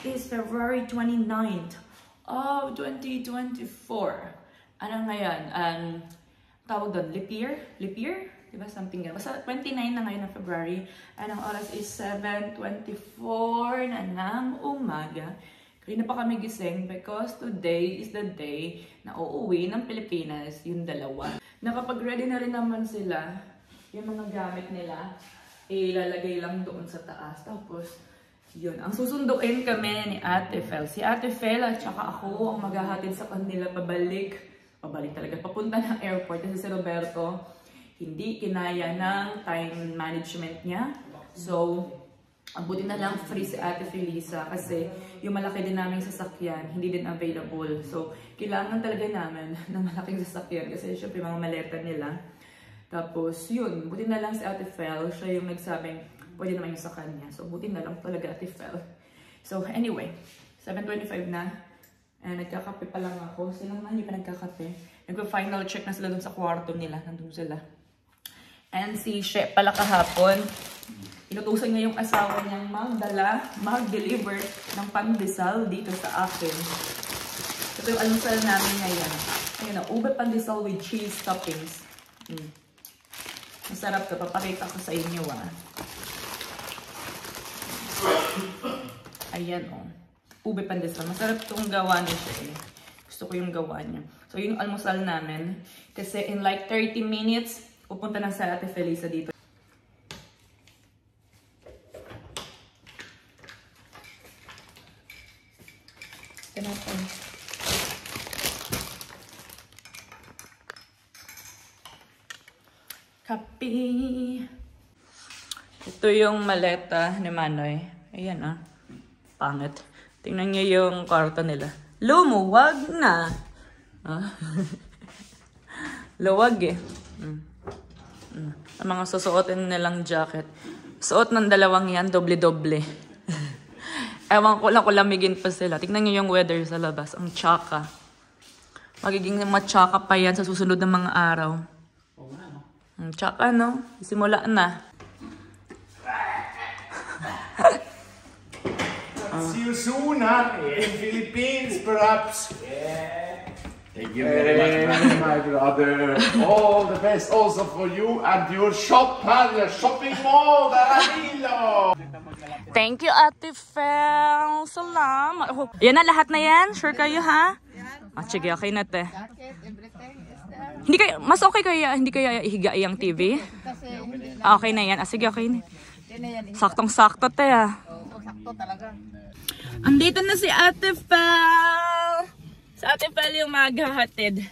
is February 29th of 2024. Ano ngayon? Tawag doon, leap year? Leap year? Diba? Something ganun. Basta 29 na ngayon ng February. Ang oras is 7:24 na ng umaga. Kaya na pa kami gising because today is the day na uuwi ng Pilipinas yung dalawa. Nakapag-ready na rin naman sila. Yung mga gamit nila, ilalagay lang doon sa taas. Tapos, yun. Ang susunduin kami ni Ate Fel. Si Ate Fel at saka ako ang maghahatid sa kanila pabalik. Pabalik talaga. Papunta ng airport. Kasi si Roberto, hindi kinaya ng time management niya. So, buti na lang free si Ate Felisa kasi yung malaki din naming sasakyan, hindi din available. So, kailangan talaga namin ng malaking sasakyan kasi syempre mga maleta nila. Tapos, yun. Buti na lang si Ate Fel. Siya yung nagsabing, pwede naman yung sa kanya. So, buti na lang talaga Ate Fel. So, anyway, 7:25 na. And nagkakape pa lang ako. Sila naman hindi pa nagkakape. Nag-final check na sila dun sa kwarto nila. Nandun sila. And si Chef pala kahapon, inutusan niya yung asawa niyang mag-deliver ng pandesal dito sa akin. Ito yung almusal namin ngayon. Ayun na, ube pandesal with cheese toppings. Masarap to. Papakita ko sa inyo Ayan ube pandesal. Masarap itong gawa niya siya Gusto ko yung gawa niya. So yun yung almusal namin. Kasi in like 30 minutes, pupunta na sa Ate Felisa dito. Kape. Ito yung maleta ni Manoy. Ayan pangit. Tingnan niyo yung kwarto nila. Lumuwag na. Luwag Ang mga susuotin nilang jacket. Suot ng dalawang yan, doble-doble. Ewan ko lang kung lamigin pa sila. Tingnan niyo yung weather sa labas. Ang tsaka. Magiging matsaka pa yan sa susunod ng mga araw. Ang tsaka, no? Simula na. See you soon, in Philippines, perhaps. Yeah. Thank you very much, my brother. All the best also for you and your shop, your shopping mall, Daranilo. Thank you, Ate Fel. Salamat. Yan na, lahat na yan? Sure kayo, ha? Sige, okay na, te. Hindi kayo, mas okay kaya, hindi kaya ihiga yung TV? Okay na yan. Sige, okay na. Saktong-sakto, te, sakto talaga. Andito na si Ate Fel. Si Ate Fel yung maghahatid.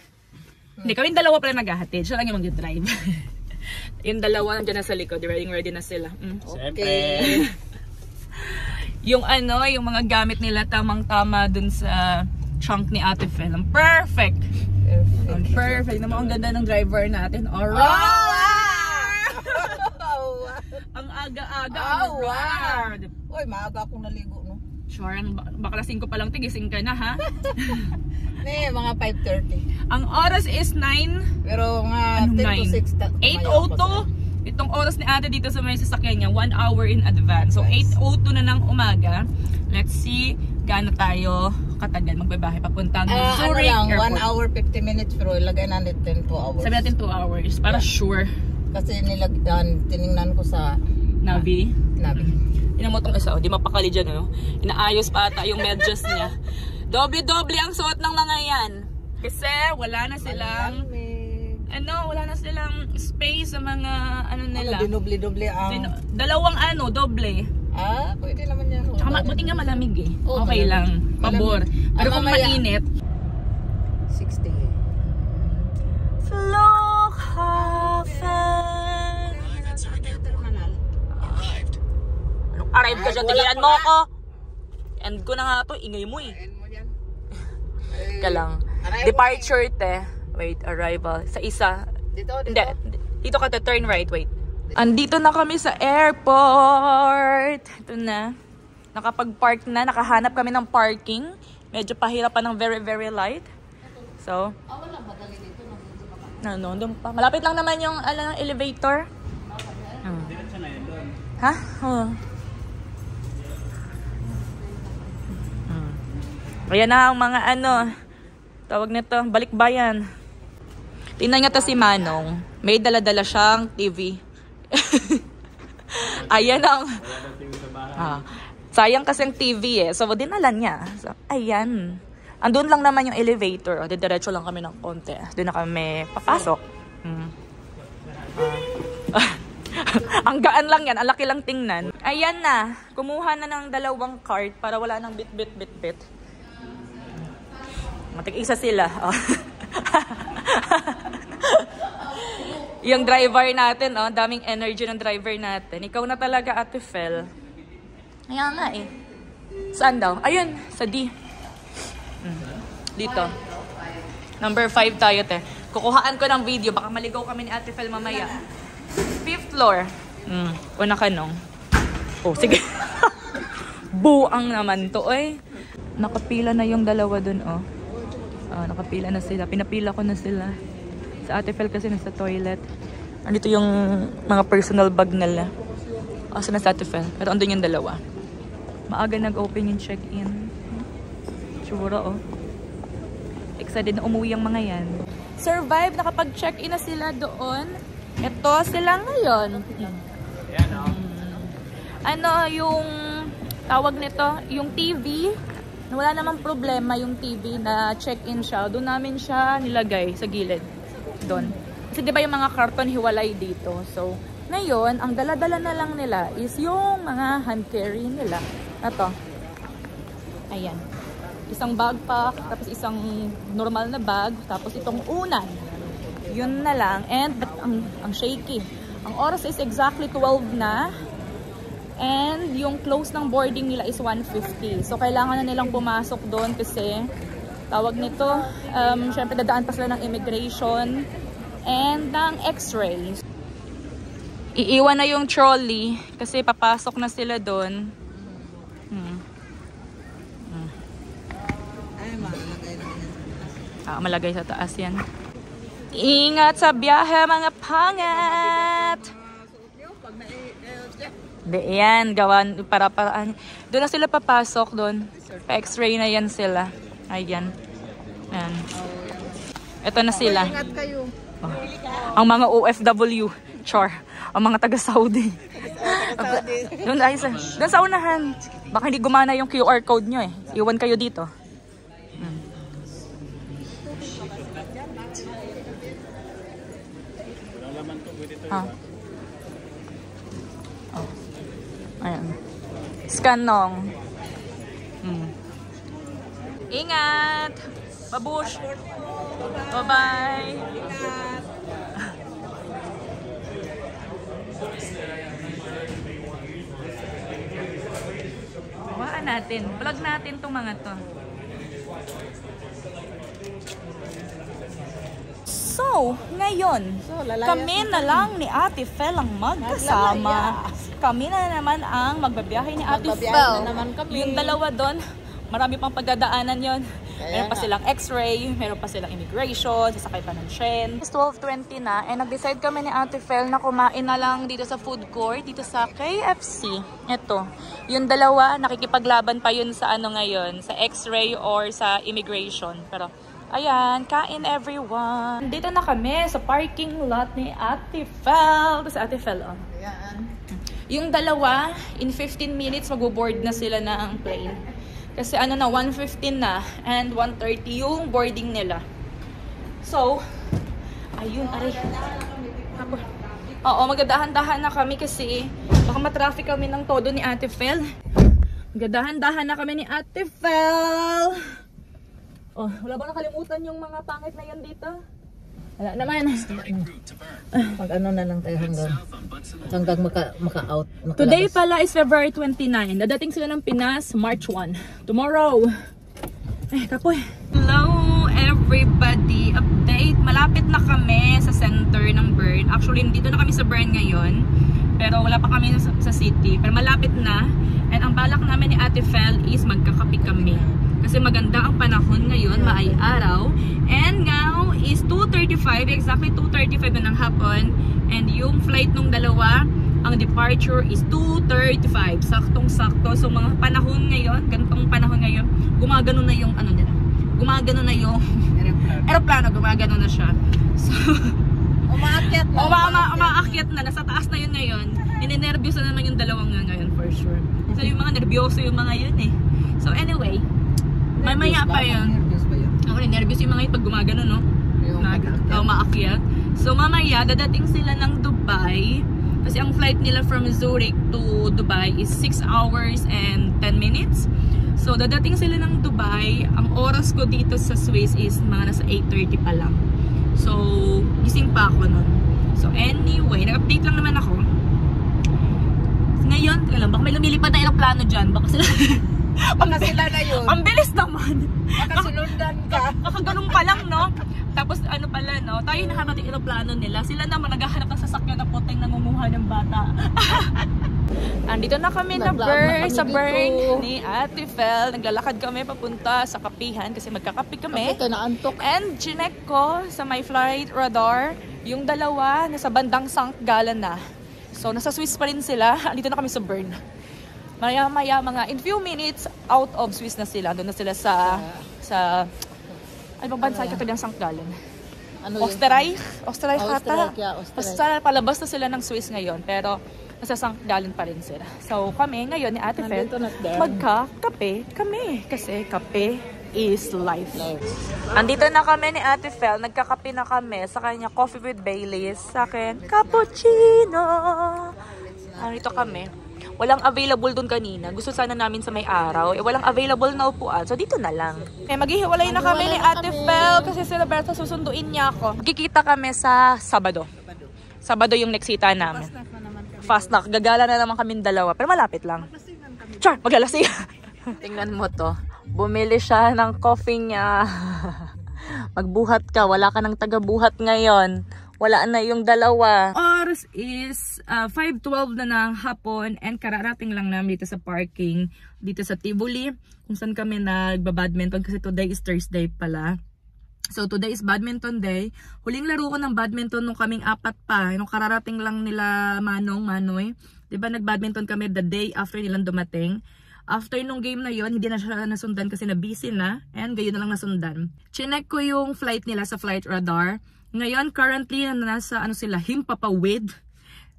Hindi, kami dalawa pala naghahatid. Siya lang yung mag-drive. Yung dalawa nandiyan na sa likod. Ready na sila. Okay. Yung yung mga gamit nila tamang-tama dun sa trunk ni Ate Fel. Perfect. Perfect. Naman ang ganda ng driver natin. Alright! Ang aga-aga. Alright! Uy, maaga akong naligo, no? Sure, baka 5 pa lang tigising ka na, ha? Mga 5:30. Ang oras is 9. Pero nga 10 to 6. 8:02. Itong oras ni Ate dito sa may sasakyan niya, 1 hour in advance. So 8:02 na ng umaga. Let's see gaano tayo katagal magbabahay papuntang Zurich Airport. 1 hour 50 minutes pero ilagay natin 2 hours. Sabi natin 2 hours para sure. Kasi tiningnan ko sa Navi. Tingnan mo itong isa, di mapakali dyan, inaayos pa ata yung medyas niya. Doble-doble ang suot ng mga yan. Kasi wala na silang wala na silang space sa mga nila. Dinoble-doble ang dalawang doble. Pwede naman yan. Tsaka buti nga malamig okay lang. Pabor. Pero kung mainit 60. Look how far. Arrive ka dyan, tigilan mo ako. End ko na nga to, ingay mo End mo yan. Ka lang. Departure te. Wait, arrival. Sa isa. Dito? Hindi. Dito ka te, turn right, wait. Andito na kami sa airport. Ito na. Nakapag-park na, nakahanap kami ng parking. Medyo pahirap pa ng very light. So, wala ba dali dito? doon pa. Malapit lang naman yung elevator. Ha? Ayan na ang mga ano, tawag nito, balikbayan. Tingnan nga to si Manong. May dala-dala siyang TV. Ayan ang... sayang kasi ang TV eh. So, dinala niya. So, ayan. Andun lang naman yung elevator. Didiretso lang kami ng konti. Doon na kami papasok. Ang gaan lang yan. Ang laki lang tingnan. Ayan na. Kumuha na ng 2 cart para wala nang bit. Matig-isa sila. Oh. Yung driver natin, oh, daming energy ng driver natin. Ikaw na talaga, Ate Fel. Kaya nga eh. Saan daw? Ayun, sa D. Dito. Number 5 tayo, te. Kukuhaan ko ng video. Baka maligaw kami ni Ate Fel mamaya. 5th floor. Una ka nung. Oh, sige. Buang naman to, eh. Nakapila na yung 2 dun, oh. Nakapila na sila. Pinapila ko na sila. Sa Ate Fel kasi nasa toilet. Andito yung mga personal bag nila. Asa na sa Ate Fel. Pero andun yung 2. Maaga nag-open yung check-in. Sure, oh. Excited na umuwi ang mga yan. Survive. Nakapag-check-in na sila doon. Ito sila ngayon. Ano yung tawag nito? Yung TV. Wala namang problema yung TV na check-in siya. Doon namin siya nilagay sa gilid. Doon. Kasi di ba yung mga karton hiwalay dito. So, ngayon, ang dala-dala na lang nila is yung mga hand carry nila. Ito. Ayan. Isang backpack, tapos isang normal na bag, tapos itong unan. Yun na lang. And ang shaky. Ang oras is exactly 12 na. And yung close ng boarding nila is 1:50. So, kailangan na nilang pumasok doon kasi tawag nito, syempre dadaan pa sila ng immigration and ng x-ray. Iiwan na yung trolley kasi papasok na sila doon. Malagay sa taas yan. Ingat sa biyahe mga pangat! Yan, gawan para doon na sila papasok doon. Pa-x-ray na yan sila. Ayan. Yan. Ito na sila. Ingat kayo. Ang mga OFW. Char. Ang mga taga-Saudi. Doon sa unahan. Baka hindi gumana yung QR code nyo eh. Iwan kayo dito. Ayan. Scan nong. Ingat! Babush! Bye-bye! Bawaan natin. Vlog natin itong mga to. So, ngayon, kami na lang ni Ate Fel ang magkasama. Kami na naman ang magbabiyahe ni Ate Fel. Yung 2 doon, marami pang pagdadaanan yon. Meron pa silang x-ray, meron pa silang immigration, sasakay pa ng train. It's 12:20 na, and nag-decide kami ni Ate Fel na kumain na lang dito sa food court, dito sa KFC. Ito, yung 2, nakikipaglaban pa yun sa ano ngayon, sa x-ray or sa immigration. Pero, ayan, kain everyone. Dito na kami sa parking lot ni Ate Fel. Ito sa Ate Fel, oh. Ayan. Yung 2, in 15 minutes, mag-board na sila ng plane. Kasi ano na, 1:15 na and 1:30 yung boarding nila. So, ayun, aray. Oo, magadahan-dahan na kami kasi baka matraffic kami ng todo ni Ate Fel. Magadahan-dahan na kami ni Ate Fel. Oh, wala ba nakalimutan yung mga pangit na yan dito? Wala naman. Pag ano na lang tayo hanggang maka-out. Today pala is February 29. Dadating sila ng Pinas, March 1. Tomorrow. Kapoy. Hello everybody. Update. Malapit na kami sa center ng Bern. Actually, dito na kami sa Bern ngayon. Pero wala pa kami sa city. Pero malapit na. And ang balak namin ni Ate Fel is magkakape kami. Kasi maganda ang panahon ngayon, maay araw. And now is 2:35, exactly 2:35 na ng hapon. And yung flight nung 2 Ang departure is 2:35. Saktong-sakto. So mga panahon ngayon, ganitong panahon ngayon, gumagano na yung ano nila. Gumagano na yung aeroplano, gumagano na siya. So Umaakyat na. Umaakyat na. Nasa taas na yun ngayon. Ninenervyos na naman yung dalawang nga ngayon for sure. So yung mga nervyoso yung mga yun eh. So anyway, mamaya pa yun. Ako nervous yung mga yun pag gumagano, no? Umaakyat. So mamaya, dadating sila ng Dubai. Kasi ang flight nila from Zurich to Dubai is 6 hours and 10 minutes. So dadating sila ng Dubai. Ang oras ko dito sa Swiss is mga nasa 8:30 pa lang. So gising pa ako nun. So anyway, nag-update lang naman ako. Ngayon, baka may lumilipad na aeroplano dyan. Baka sila sila na yun. Ang bilis naman. Baka sinundan ka. Kakaganong pa lang, no? Tapos ano pala, no? Tayo nahanap yung aeroplano nila. Sila naman naghahanap ng sasakyan na puting nangunguha ng bata. Andito na kami sa Bern ni Ate Fel. Naglalakad kami papunta sa kapihan kasi magkakapi kami. Ito na antok. And chinek ko sa my flight radar, yung dalawa nasa bandang St. Gallen na. So nasa Swiss pa rin sila. Andito na kami sa Bern. Maya-maya mga in few minutes out of Swiss na sila. Doon na sila sa ano bang bansa katulad ng St. Gallen? Ano Österreich ata. Österreich. Palabas na sila ng Swiss ngayon pero nasa St. Gallen pa rin sila. So kami ngayon ni Ate Fel magkakape kami kasi kape is life. Andito na kami ni Ate Fel, nagkakape na kami sa kanya coffee with Baileys, sa akin cappuccino. Andito kami. Walang available dun kanina. Gusto sana namin sa may araw. Walang available na upuan. So, dito na lang. Maghihiwalay na kami ni Ate Fel kasi si Roberta susunduin niya ako. Magkikita kami sa Sabado. Sabado yung neksita namin. Fastnack. Gagala na naman kami dalawa. Pero malapit lang. Char! Maglalasing. Tingnan mo to. Bumili siya ng coffee niya. Magbuhat ka. Wala ka ng tagabuhat ngayon. Wala na yung dalawa. Oras is 5:12 na ng hapon and kararating lang namin dito sa parking dito sa Tivoli kung saan kami nagbabadminton kasi today is Thursday pala. So today is badminton day. Huling laro ko ng badminton nung kaming apat pa. Nung kararating lang nila Manoy. Diba nagbadminton kami the day after nilang dumating. After nung game na yon, hindi na siya nasundan kasi na busy na and gayon na lang nasundan. Chinek ko yung flight nila sa flight radar. Ngayon, currently, nasa Himpapawid.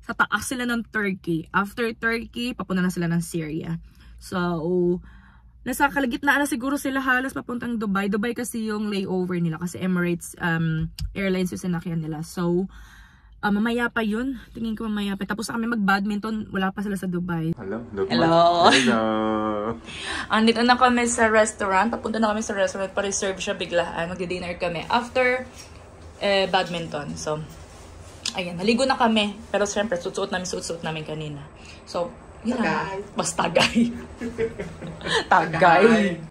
Sa taas sila ng Turkey. After Turkey, papunta na sila ng Syria. So, nasa kalagitnaan na siguro sila halos papuntang Dubai. Dubai kasi yung layover nila. Kasi Emirates Airlines yung sinakyan nila. So, mamaya pa yun. Tingin ko mamaya pa. Tapos kami mag-badminton. Wala pa sila sa Dubai. Hello. Andito na kami sa restaurant. Papunta na kami sa restaurant. Pa-reserve siya biglaan. Mag-dinner kami. After badminton. So, ayan, naligo na kami. Pero siyempre, suot namin kanina. So, yun lang. Mas tagay. Tagay.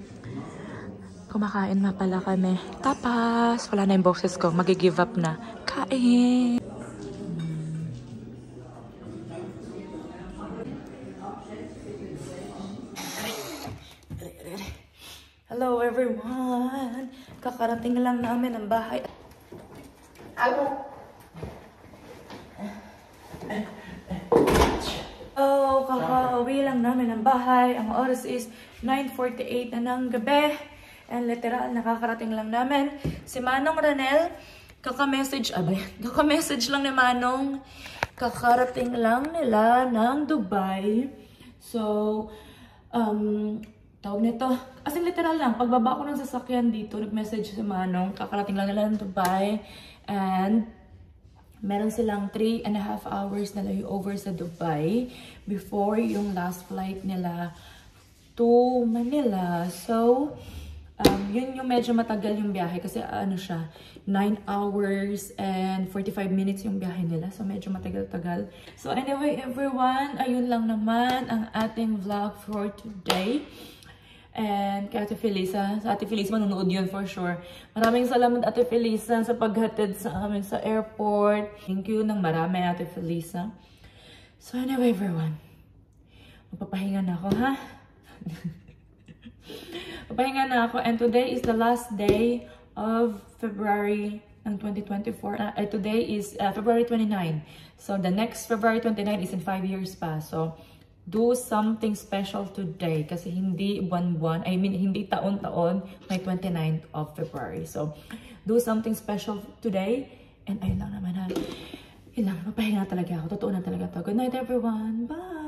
Kumakain na pala kami. Tapas. Wala na yung boses ko. Mag-give up na. Kain. Hello everyone. Kakarating lang namin ng bahay. Oh, kakauwi lang namin ng bahay. Ang oras is 9:48 na ng gabi. And literal, nakakarating lang namin. Si Manong Ranel, kaka-message lang ni Manong. Kakarating lang nila ng Dubai. So, tawag nito. As in, literal lang. Pagbaba ko ng sasakyan dito, nag-message si Manong. Kakarating lang nila ng Dubai. And meron silang 3.5 hours na layover sa Dubai before yung last flight nila to Manila. So, yun yung medyo matagal yung biyahe kasi ano siya, 9 hours and 45 minutes yung biyahe nila. So, medyo matagal-tagal. So, anyway, everyone, ayun lang naman ang ating vlog for today. And kay Ate Felisa, sa Ate Felisa manunood yun for sure. Maraming salamat Ate Felisa sa paghatid sa amin sa airport. Thank you ng marami Ate Felisa. So anyway everyone, magpapahinga na ako ha. Papahinga na ako and today is the last day of February ng 2024. Today is February 29. So the next February 29 is in 5 years pa. So do something special today kasi hindi buwan-buwan, I mean hindi taon-taon, may 29th of February. So do something special today. And ayun lang naman ha. Yun lang, mapahinga talaga ako. Totoo na talaga to. Good night everyone. Bye!